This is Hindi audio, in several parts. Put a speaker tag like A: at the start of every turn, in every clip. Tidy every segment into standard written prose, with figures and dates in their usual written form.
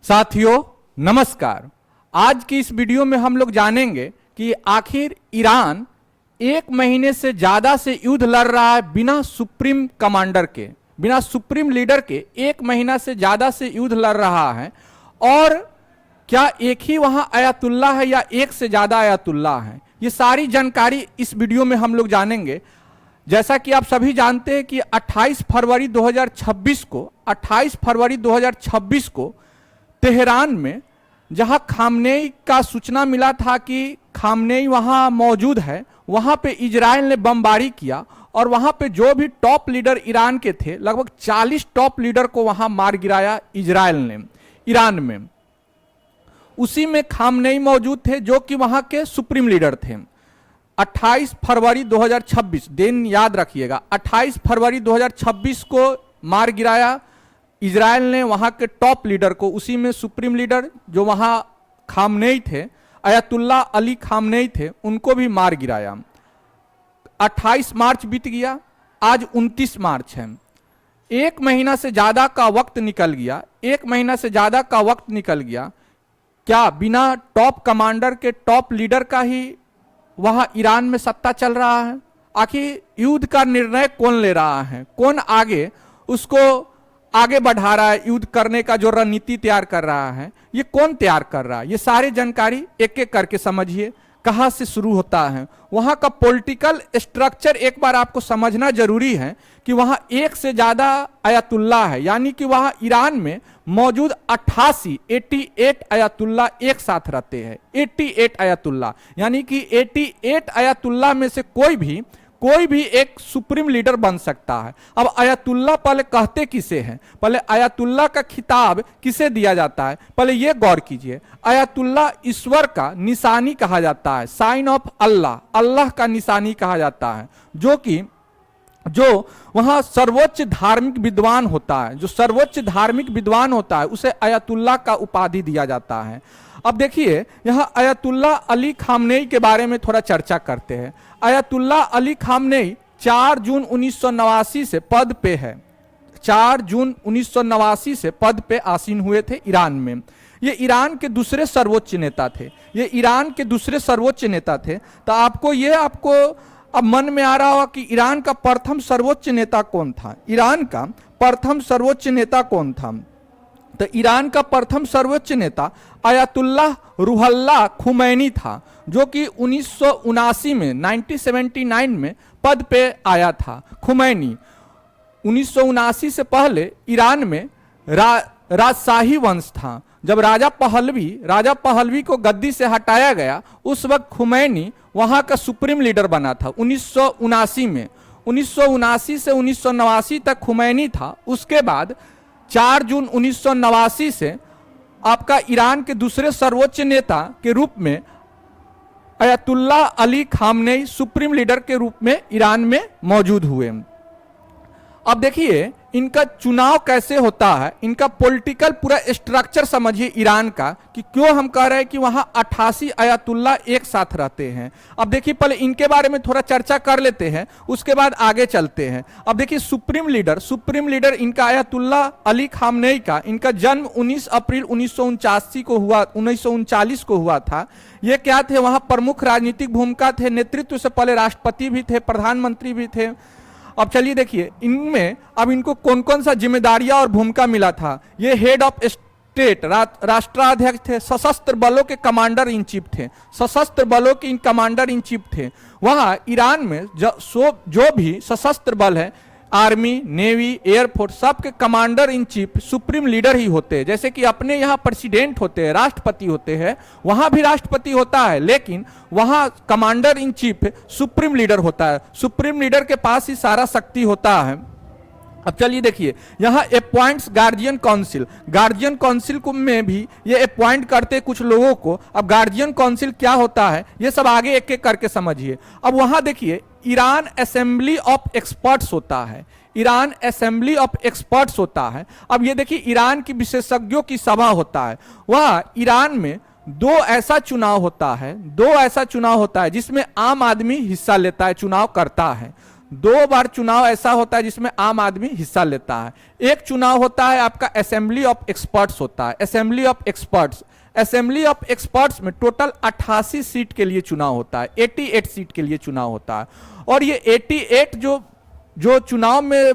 A: साथियों नमस्कार। आज की इस वीडियो में हम लोग जानेंगे कि आखिर ईरान एक महीने से ज्यादा से युद्ध लड़ रहा है बिना सुप्रीम कमांडर के, बिना सुप्रीम लीडर के एक महीना से ज्यादा से युद्ध लड़ रहा है। और क्या एक ही वहां आयतुल्ला है या एक से ज्यादा आयतुल्ला है, ये सारी जानकारी इस वीडियो में हम लोग जानेंगे। जैसा कि आप सभी जानते हैं कि 28 फरवरी 2026 को तेहरान में जहां खामनेई का सूचना मिला था कि खामनेई वहां मौजूद है, वहां पे इजराइल ने बमबारी किया और वहां पे जो भी टॉप लीडर ईरान के थे, लगभग 40 टॉप लीडर को वहां मार गिराया इजराइल ने ईरान में। उसी में खामनेई मौजूद थे जो कि वहां के सुप्रीम लीडर थे। 28 फरवरी 2026 दिन याद रखिएगा, 28 फरवरी 2026 को मार गिराया इजराइल ने वहां के टॉप लीडर को। उसी में सुप्रीम लीडर जो वहां खामनेई थे, अयतुल्ला अली खामनेई थे, उनको भी मार गिराया। 28 मार्च बीत गया, आज 29 मार्च है। एक महीना से ज्यादा का वक्त निकल गया, एक महीना से ज्यादा का वक्त निकल गया। क्या बिना टॉप कमांडर के, टॉप लीडर का ही वहां ईरान में सत्ता चल रहा है? आखिर युद्ध का निर्णय कौन ले रहा है, कौन आगे उसको आगे बढ़ा रहा है? युद्ध करने का जो रणनीति तैयार कर रहा है, ये कौन तैयार कर रहा है? ये सारी जानकारी एक एक करके समझिए। कहां से शुरू होता है वहां का पॉलिटिकल स्ट्रक्चर, एक बार आपको समझना जरूरी है कि वहां एक से ज्यादा आयतुल्ला है, यानी कि वहां ईरान में मौजूद 88 आयतुल्ला एक साथ रहते हैं। 88 आयतुल्ला, यानी कि 88 आयतुल्ला में से कोई भी एक सुप्रीम लीडर बन सकता है। अब आयतुल्ला पहले कहते किसे हैं, पहले आयतुल्ला का खिताब किसे दिया जाता है, पहले यह गौर कीजिए। आयतुल्ला ईश्वर का निशानी कहा जाता है, साइन ऑफ अल्लाह, अल्लाह का निशानी कहा जाता है। जो वहां सर्वोच्च धार्मिक विद्वान होता है, जो सर्वोच्च धार्मिक विद्वान होता है, उसे आयतुल्ला का उपाधि दिया जाता है। अब देखिए यहां आयतुल्ला अली खामनेई के बारे में थोड़ा चर्चा करते हैं। आयतुल्ला अली खामनेई 4 जून 1989 से पद पे है। 4 जून 1989 से पद पे आसीन हुए थे ईरान में। ये ईरान के दूसरे सर्वोच्च नेता थे, तो आपको अब मन में आ रहा होगा कि ईरान का प्रथम सर्वोच्च नेता कौन था। ईरान का प्रथम सर्वोच्च नेता कौन था? तो ईरान का प्रथम सर्वोच्च नेता आयतुल्लाह रूहुल्लाह खुमैनी था, जो कि 1979 में 1979 में पद पे आया था। खुमैनी 1979 से पहले ईरान में राजशाही वंश था। जब राजा पहलवी को गद्दी से हटाया गया, उस वक्त खुमैनी वहां का सुप्रीम लीडर बना था 1979 में। 1979 से 1989 तक खुमैनी था। उसके बाद 4 जून 1989 से आपका ईरान के दूसरे सर्वोच्च नेता के रूप में ayatollah Ali Khamenei supreme leader के रूप में ईरान में मौजूद हुए। अब देखिए इनका चुनाव कैसे होता है, इनका पॉलिटिकल पूरा स्ट्रक्चर समझिए ईरान का, कि क्यों हम कह रहे हैं कि वहां 88 आयतुल्ला एक साथ रहते हैं। अब देखिए पहले इनके बारे में थोड़ा चर्चा कर लेते हैं, उसके बाद आगे चलते हैं। अब देखिए सुप्रीम लीडर इनका आयतुल्ला अली खामनेई का, इनका जन्म 19 अप्रैल 1939 को हुआ था। ये क्या थे, वहां प्रमुख राजनीतिक भूमिका थे, नेतृत्व से पहले राष्ट्रपति भी थे, प्रधानमंत्री भी थे। अब चलिए देखिए इनमें अब इनको कौन कौन सा जिम्मेदारियां और भूमिका मिला था। ये हेड ऑफ स्टेट, राष्ट्राध्यक्ष थे, सशस्त्र बलों के कमांडर इन चीफ थे, कमांडर इन चीफ थे। वहां ईरान में जो भी सशस्त्र बल है, आर्मी, नेवी, एयरफोर्स, सबके commander in chief supreme leader ही होते हैं। जैसे कि अपने यहाँ प्रेसिडेंट होते हैं, राष्ट्रपति होते हैं, वहां भी राष्ट्रपति होता है, लेकिन वहां commander in chief supreme leader होता है। सुप्रीम लीडर के पास ही सारा शक्ति होता है। अब चलिए देखिए यहाँ अपॉइंट्स गार्जियन काउंसिल में भी ये अपॉइंट करते कुछ लोगों को। अब गार्जियन काउंसिल क्या होता है, ये सब आगे एक एक करके समझिए। अब वहां देखिए ईरान असेंबली ऑफ एक्सपर्ट्स होता है। अब ये देखिए ईरान की विशेषज्ञों की सभा होता है। वहां ईरान में दो ऐसा चुनाव होता है जिसमें आम आदमी हिस्सा लेता है, चुनाव करता है। 2 बार चुनाव ऐसा होता है जिसमें आम आदमी हिस्सा लेता है। एक चुनाव होता है आपका असेंबली ऑफ एक्सपर्ट्स होता है, assembly of experts. Assembly of experts में टोटल 88 सीट के लिए चुनाव होता है, 88 सीट के लिए चुनाव होता है। और ये 88 जो चुनाव में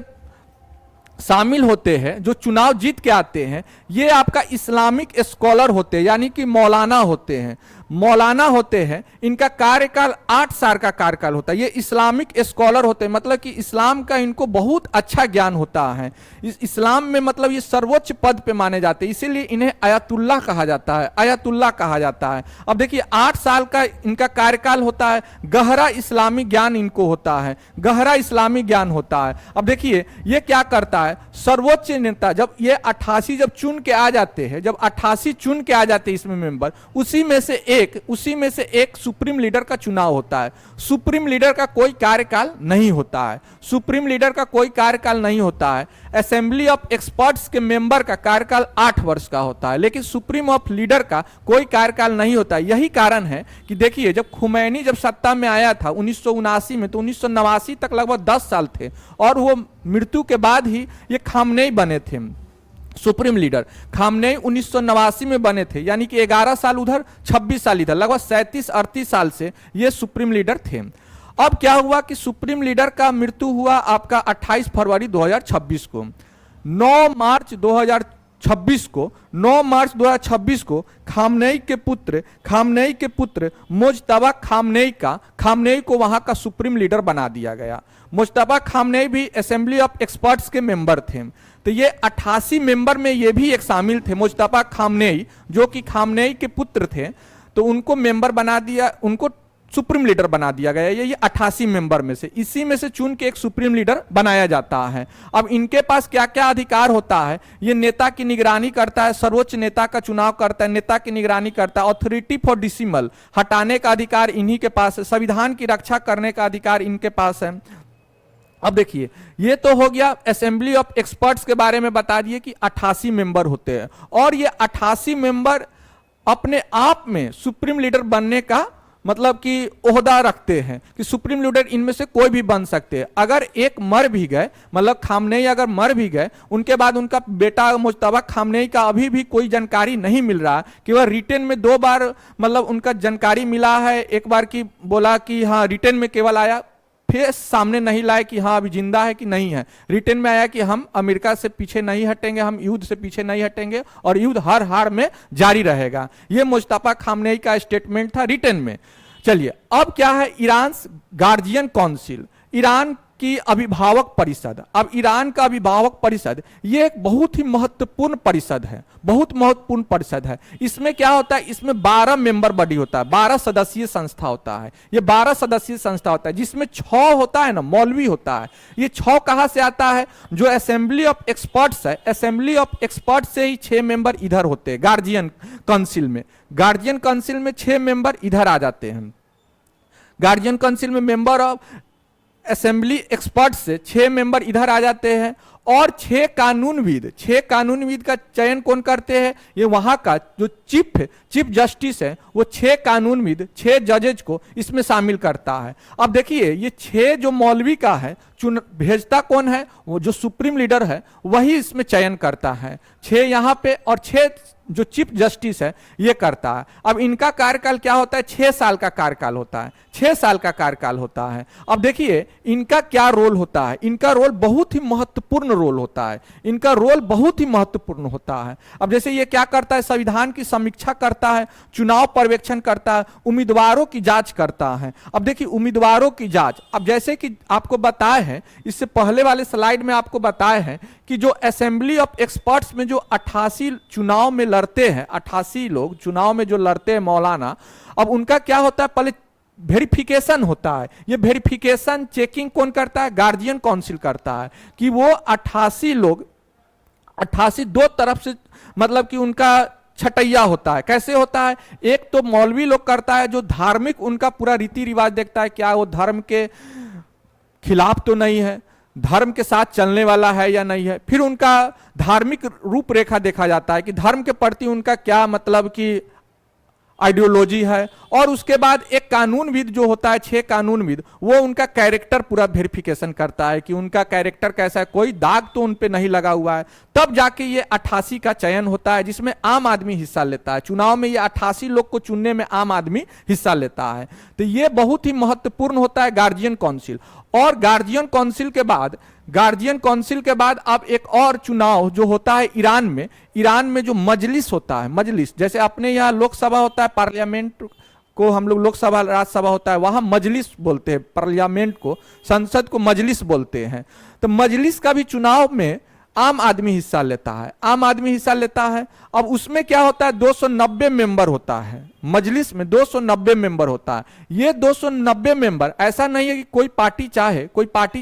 A: शामिल होते हैं, जो चुनाव जीत के आते हैं, ये आपका इस्लामिक स्कॉलर होते हैं, यानी कि मौलाना होते हैं। मौलाना होते हैं, इनका कार्यकाल 8 साल का कार्यकाल होता है। ये इस्लामिक स्कॉलर होते हैं, मतलब कि इस्लाम का इनको बहुत अच्छा ज्ञान होता है। इस्लाम में मतलब ये सर्वोच्च पद पे माने जाते हैं, इसीलिए इन्हें आयतुल्लाह कहा जाता है, आयतुल्लाह कहा जाता है। अब देखिए 8 साल का इनका कार्यकाल होता है, गहरा इस्लामी ज्ञान इनको होता है, गहरा इस्लामी ज्ञान होता है। अब देखिए ये क्या करता है, सर्वोच्च नेता जब ये 88 जब चुन के आ जाते हैं, जब 88 चुन के आ जाते हैं इसमें मेंबर, उसी में से एक सुप्रीम लीडर का चुनाव होता है। सुप्रीम लीडर का कोई कार्यकाल नहीं होता है, सुप्रीम लीडर का कोई कार्यकाल नहीं होता है। असेंबली ऑफ एक्सपर्ट्स के मेंबर का कार्यकाल 8 वर्ष का होता है, लेकिन सुप्रीम ऑफ लीडर का कोई कार्यकाल नहीं होता है। यही कारण है कि देखिए जब खुमैनी जब सत्ता में आया था 1979 में, तो 1989 तक लगभग 10 साल थे, और वो मृत्यु के बाद ही ये खामनेई बने थे सुप्रीम लीडर। खामनेई 1989 में बने थे, यानी कि 11 साल उधर 26 साल इधर, लगभग 37-38 साल से ये सुप्रीम लीडर थे। अब क्या हुआ कि सुप्रीम लीडर का मृत्यु हुआ आपका 28 फरवरी 2026 को। 9 मार्च 2026 को खामनेई के पुत्र मुज्तबा खामनेई को वहां का सुप्रीम लीडर बना दिया गया। मुज्तबा खामनेई भी असेंबली ऑफ एक्सपर्ट्स के मेंबर थे, तो ये 88 मेंबर में ये भी एक शामिल थे। मुज्तबा खामनेई जो कि खामनेई के पुत्र थे, तो उनको मेंबर बना दिया, उनको सुप्रीम लीडर बना दिया गया। ये 88 मेंबर में से, इसी में से चुन के एक सुप्रीम लीडर बनाया जाता है। अब इनके पास क्या क्या अधिकार होता है, ये नेता की निगरानी करता है, सर्वोच्च नेता का चुनाव करता है, नेता की निगरानी करता है। ऑथोरिटी फॉर डिसिमल हटाने का अधिकार इन्हीं के पास है, संविधान की रक्षा करने का अधिकार इनके पास है। अब देखिए ये तो हो गया असेंबली ऑफ एक्सपर्ट्स के बारे में बता दिए कि 88 मेंबर होते हैं, और ये 88 मेंबर अपने आप में सुप्रीम लीडर बनने का मतलब कि ओहदा रखते हैं कि सुप्रीम लीडर इनमें से कोई भी बन सकते हैं। अगर एक मर भी गए, मतलब खामनेई अगर मर भी गए, उनके बाद उनका बेटा मुज्तबा खामनेई का अभी भी कोई जानकारी नहीं मिल रहा, केवल रिटेन में 2 बार मतलब उनका जानकारी मिला है। एक बार की बोला कि हाँ रिटेन में केवल आया, फिर सामने नहीं लाए कि हाँ अभी जिंदा है कि नहीं है। रिटेन में आया कि हम अमेरिका से पीछे नहीं हटेंगे, हम युद्ध से पीछे नहीं हटेंगे, और युद्ध हर हार में जारी रहेगा। यह मुज्तबा खामनेई का स्टेटमेंट था रिटेन में। चलिए अब क्या है, ईरान गार्जियन काउंसिल, ईरान की अभिभावक परिषद। अब ईरान का अभिभावक परिषद ये एक बहुत ही महत्वपूर्ण परिषद है, बहुत महत्वपूर्ण परिषद है। इसमें क्या होता है, इसमें 12 मेंबर बॉडी होता है, 12 सदस्यीय संस्था होता है। ये 12 सदस्यीय संस्था होता है, जिसमें 6 होता है ना मौलवी होता है। ये 6 कहां से आता है, जो असेंबली ऑफ एक्सपर्ट्स है, असेंबली ऑफ एक्सपर्ट्स से ही 6 मेंबर इधर होते हैं गार्जियन काउंसिल में। गार्जियन काउंसिल में 6 मेंबर इधर आ जाते हैं। गार्जियन काउंसिल में मेंबर ऑफ असेंबली एक्सपर्ट से 6 मेंबर इधर आ जाते हैं, और 6 कानूनविद का चयन कौन करते हैं, ये वहां का जो चीफ जस्टिस है, वो 6 कानूनविद 6 जजेज को इसमें शामिल करता है। अब देखिए ये 6 जो मौलवी का है भेजता कौन है, वो जो सुप्रीम लीडर है वही इसमें चयन करता है। 6 यहाँ पे, और 6 जो चीफ जस्टिस है ये करता है। अब इनका कार्यकाल क्या होता है, 6 साल का कार्यकाल होता है, 6 साल का कार्यकाल होता है। अब देखिए इनका क्या रोल होता है, इनका रोल बहुत ही महत्वपूर्ण रोल होता है, इनका रोल बहुत ही महत्वपूर्ण होता है। अब जैसे ये क्या करता है, संविधान की समीक्षा करता है, चुनाव पर्यवेक्षण करता है, उम्मीदवारों की जांच करता है। अब देखिए उम्मीदवारों की जांच, अब जैसे कि आपको बताए हैं, इससे पहले वाले स्लाइड में आपको बताए हैं कि जो असेंबली ऑफ एक्सपर्ट्स में जो 88 चुनाव में लड़ते हैं, 88 लोग चुनाव में जो लड़ते हैं मौलाना, अब उनका क्या होता है, पहले वेरिफिकेशन होता है। ये वेरिफिकेशन चेकिंग कौन करता है, गार्जियन काउंसिल करता है, कि वो 88 लोग 88 दो तरफ से मतलब कि उनका छटैया होता है। कैसे होता है, एक तो मौलवी लोग करता है जो धार्मिक उनका पूरा रीति रिवाज देखता है, क्या वो धर्म के खिलाफ तो नहीं है, धर्म के साथ चलने वाला है या नहीं है। फिर उनका धार्मिक रूपरेखा देखा जाता है कि धर्म के प्रति उनका क्या मतलब कि आइडियोलॉजी है, और उसके बाद एक कानूनविद जो होता है, 6 कानूनविद, वो उनका कैरेक्टर पूरा वेरिफिकेशन करता है कि उनका कैरेक्टर कैसा है, कोई दाग तो उन पे नहीं लगा हुआ है। तब जाके ये 88 का चयन होता है, जिसमें आम आदमी हिस्सा लेता है। चुनाव में ये 88 लोग को चुनने में आम आदमी हिस्सा लेता है। तो ये बहुत ही महत्वपूर्ण होता है गार्जियन काउंसिल। और गार्जियन काउंसिल के बाद अब एक और चुनाव जो होता है ईरान में जो मजलिस होता है, मजलिस जैसे अपने यहाँ लोकसभा होता है, पार्लियामेंट को हम लोग लोकसभा राज्यसभा होता है, वहां मजलिस बोलते हैं, पार्लियामेंट को, संसद को मजलिस बोलते हैं। तो मजलिस का भी चुनाव में आम आदमी हिस्सा लेता है। अब उसमें क्या होता है, 290 मेंबर होता है, मजलिस में 290 मेंबर होता है। ये 290 मेंबर, ऐसा नहीं है कि कोई पार्टी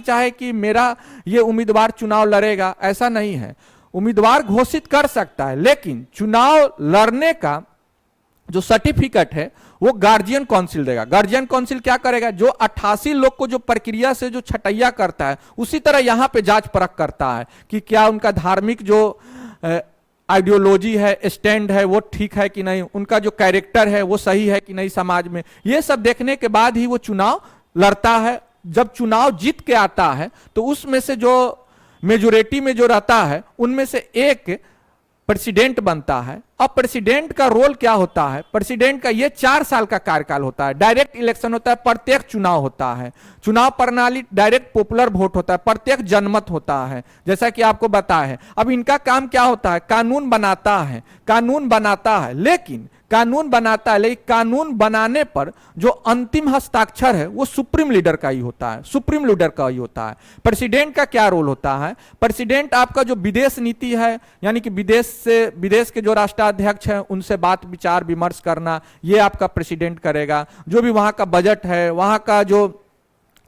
A: चाहे कि मेरा ये उम्मीदवार चुनाव लड़ेगा, ऐसा नहीं है। उम्मीदवार घोषित कर सकता है, लेकिन चुनाव लड़ने का जो सर्टिफिकेट है वो गार्जियन काउंसिल देगा। गार्जियन काउंसिल क्या करेगा, जो 88 लोग को जो प्रक्रिया से जो छटैया करता है, उसी तरह यहां पे जांच परख करता है कि क्या उनका धार्मिक जो आइडियोलॉजी है, स्टैंड है, वो ठीक है कि नहीं, उनका जो कैरेक्टर है वो सही है कि नहीं समाज में। ये सब देखने के बाद ही वो चुनाव लड़ता है। जब चुनाव जीत के आता है तो उसमें से जो मेजोरिटी में जो रहता है, उनमें से एक प्रेसिडेंट बनता है। अब प्रेसिडेंट का रोल क्या होता है, प्रेसिडेंट का ये 4 साल का कार्यकाल होता है। डायरेक्ट इलेक्शन होता है, प्रत्येक चुनाव होता है, चुनाव प्रणाली डायरेक्ट पॉपुलर वोट होता है, प्रत्येक जनमत होता है, जैसा कि आपको बताया है। अब इनका काम क्या होता है, कानून बनाता है, लेकिन कानून बनाने पर जो अंतिम हस्ताक्षर है वो सुप्रीम लीडर का ही होता है। प्रेसिडेंट का क्या रोल होता है, प्रेसिडेंट आपका जो विदेश नीति है, यानी कि विदेश के जो राष्ट्राध्यक्ष हैं उनसे बात विचार विमर्श करना, ये आपका प्रेसिडेंट करेगा। जो भी वहां का बजट है, वहां का जो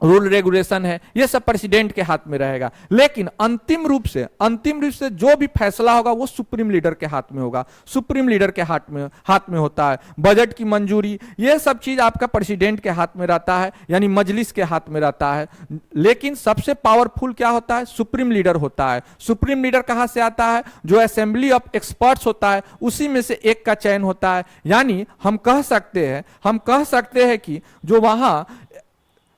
A: रूल रेगुलेशन है, ये सब प्रेसिडेंट के हाथ में रहेगा। लेकिन अंतिम रूप से जो भी फैसला होगा वो सुप्रीम लीडर के हाथ में होगा, सुप्रीम लीडर के हाथ में होता है। बजट की मंजूरी, ये सब चीज आपका प्रेसिडेंट के हाथ में रहता है, यानी मजलिस के हाथ में रहता है। लेकिन सबसे पावरफुल क्या होता है, सुप्रीम लीडर होता है। सुप्रीम लीडर कहां से आता है, जो असेंबली ऑफ एक्सपर्ट्स होता है, उसी में से एक का चयन होता है। यानी हम कह सकते हैं कि जो वहां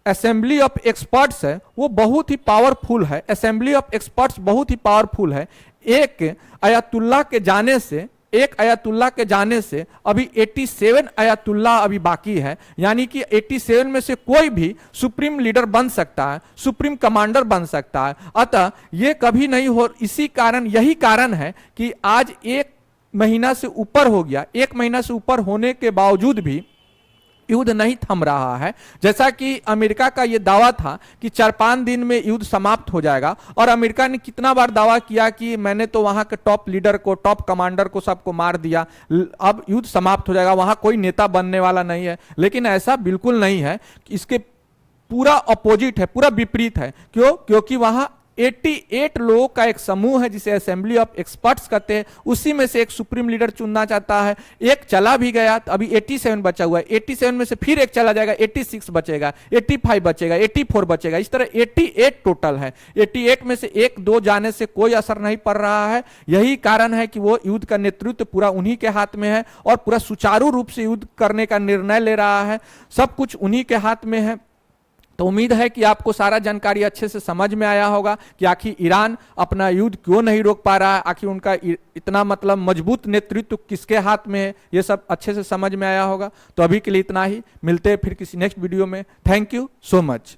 A: असेंबली ऑफ एक्सपर्ट्स है वो बहुत ही पावरफुल है। असेंबली ऑफ एक्सपर्ट्स बहुत ही पावरफुल है। एक अयातुल्ला के जाने से अभी 87 अयातुल्ला अभी बाकी है, यानी कि 87 में से कोई भी सुप्रीम लीडर बन सकता है, सुप्रीम कमांडर बन सकता है। अतः ये कभी नहीं हो, यही कारण है कि आज 1 महीना से ऊपर हो गया, 1 महीना से ऊपर होने के बावजूद भी युद्ध नहीं थम रहा है। जैसा कि अमेरिका का यह दावा था कि 4-5 दिन में युद्ध समाप्त हो जाएगा, और अमेरिका ने कितना बार दावा किया कि मैंने तो वहां के टॉप लीडर को, टॉप कमांडर को, सबको मार दिया, अब युद्ध समाप्त हो जाएगा, वहां कोई नेता बनने वाला नहीं है। लेकिन ऐसा बिल्कुल नहीं है, इसके पूरा अपोजिट है, पूरा विपरीत है। क्योंकि वहां 88 लोगों का एक समूह है जिसे असेंबली ऑफ एक्सपर्ट्स कहते हैं, उसी में से एक सुप्रीम लीडर चुनना चाहता है। एक चला भी गया तो अभी 87 बचा हुआ है, 87 में से फिर एक चला जाएगा, 86 बचेगा, 85 बचेगा, 84 बचेगा, इस तरह 88 टोटल है। 88 में से 1-2 जाने से कोई असर नहीं पड़ रहा है। यही कारण है कि वो युद्ध का नेतृत्व पूरा उन्हीं के हाथ में है, और पूरा सुचारू रूप से युद्ध करने का निर्णय ले रहा है, सब कुछ उन्हीं के हाथ में है। तो उम्मीद है कि आपको सारा जानकारी अच्छे से समझ में आया होगा कि आखिर ईरान अपना युद्ध क्यों नहीं रोक पा रहा है, आखिर उनका इतना मतलब मजबूत नेतृत्व किसके हाथ में है, ये सब अच्छे से समझ में आया होगा। तो अभी के लिए इतना ही, मिलते हैं फिर किसी नेक्स्ट वीडियो में। Thank you so much.